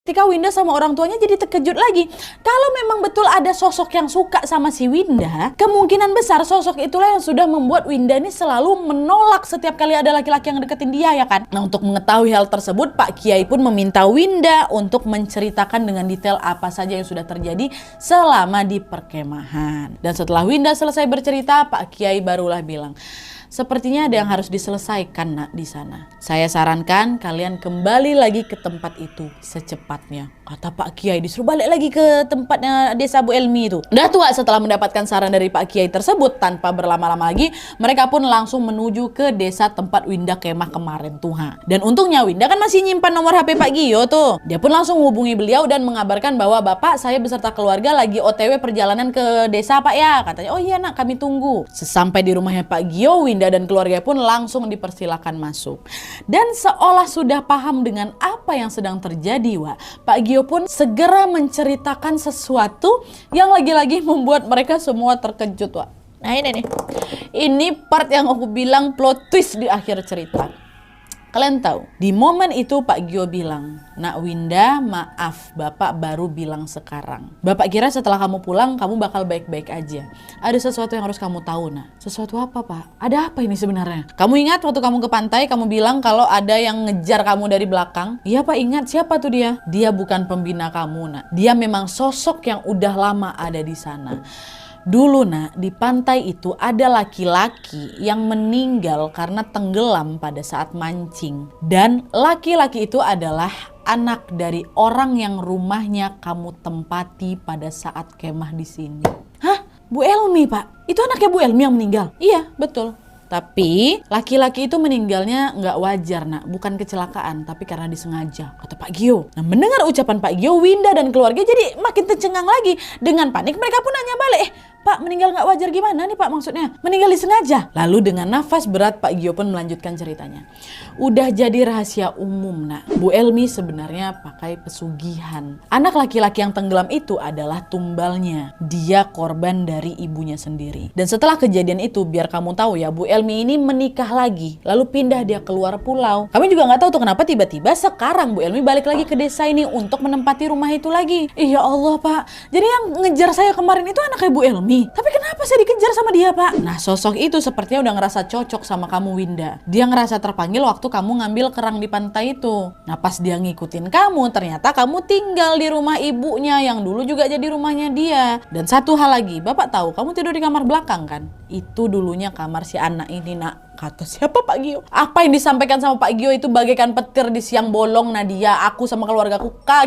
Ketika Winda sama orang tuanya jadi terkejut lagi. Kalau memang betul ada sosok yang suka sama si Winda, kemungkinan besar sosok itulah yang sudah membuat Winda ini selalu menolak setiap kali ada laki-laki yang deketin dia, ya kan? Nah, untuk mengetahui hal tersebut, Pak Kiai pun meminta Winda untuk menceritakan dengan detail apa saja yang sudah terjadi selama di perkemahan. Dan setelah Winda selesai bercerita, Pak Kiai barulah bilang, sepertinya ada yang harus diselesaikan, nak, di sana. Saya sarankan kalian kembali lagi ke tempat itu secepatnya. Kata Pak Kiai, disuruh balik lagi ke tempatnya desa Bu Elmi itu. Udah tua, setelah mendapatkan saran dari Pak Kiai tersebut, tanpa berlama-lama lagi, mereka pun langsung menuju ke desa tempat Winda kemah kemarin tuh. Dan untungnya Winda kan masih nyimpan nomor HP Pak Gio tuh. Dia pun langsung menghubungi beliau dan mengabarkan bahwa, Bapak, saya beserta keluarga lagi OTW perjalanan ke desa, Pak, ya. Katanya, oh iya, nak, kami tunggu. Sesampai di rumahnya Pak Gio, Winda dan keluarga pun langsung dipersilakan masuk. Dan seolah sudah paham dengan apa yang sedang terjadi, Pak Gio pun segera menceritakan sesuatu yang lagi-lagi membuat mereka semua terkejut, Nah, ini nih. Ini part yang aku bilang plot twist di akhir cerita. Kalian tahu, di momen itu Pak Gio bilang, Nak Winda, maaf, Bapak baru bilang sekarang. Bapak kira setelah kamu pulang, kamu bakal baik-baik aja. Ada sesuatu yang harus kamu tahu, Nak. Sesuatu apa, Pak? Ada apa ini sebenarnya? Kamu ingat waktu kamu ke pantai, kamu bilang kalau ada yang ngejar kamu dari belakang? Iya, Pak, ingat. Siapa tuh dia? Dia bukan pembina kamu, Nak. Dia memang sosok yang udah lama ada di sana. Dulu, Nak, di pantai itu ada laki-laki yang meninggal karena tenggelam pada saat mancing. Dan laki-laki itu adalah anak dari orang yang rumahnya kamu tempati pada saat kemah di sini. Hah? Bu Elmi, Pak? Itu anaknya Bu Elmi yang meninggal? Iya, betul. Tapi laki-laki itu meninggalnya nggak wajar, Nak. Bukan kecelakaan, tapi karena disengaja, kata Pak Gio. Nah, mendengar ucapan Pak Gio, Winda dan keluarga jadi makin tercengang lagi. Dengan panik mereka pun nanya balik, Pak, meninggal nggak wajar gimana nih, Pak, maksudnya? Meninggal disengaja? Lalu dengan nafas berat Pak Gio pun melanjutkan ceritanya. Udah jadi rahasia umum, Nak. Bu Elmi sebenarnya pakai pesugihan. Anak laki-laki yang tenggelam itu adalah tumbalnya. Dia korban dari ibunya sendiri. Dan setelah kejadian itu, biar kamu tahu ya, Bu Elmi ini menikah lagi. Lalu pindah dia keluar pulau. Kami juga nggak tahu tuh kenapa tiba-tiba sekarang Bu Elmi balik lagi ke desa ini untuk menempati rumah itu lagi. Ya Allah, Pak. Jadi yang ngejar saya kemarin itu anaknya Bu Elmi. Tapi kenapa saya dikejar sama dia, Pak? Nah, sosok itu sepertinya udah ngerasa cocok sama kamu, Winda. Dia ngerasa terpanggil waktu kamu ngambil kerang di pantai itu. Nah, pas dia ngikutin kamu, ternyata kamu tinggal di rumah ibunya yang dulu juga jadi rumahnya dia. Dan satu hal lagi, Bapak tahu kamu tidur di kamar belakang kan? Itu dulunya kamar si anak ini, Nak. Kata siapa, Pak Gio? Apa yang disampaikan sama Pak Gio itu bagaikan petir di siang bolong, Nadia. Aku sama keluargaku kaget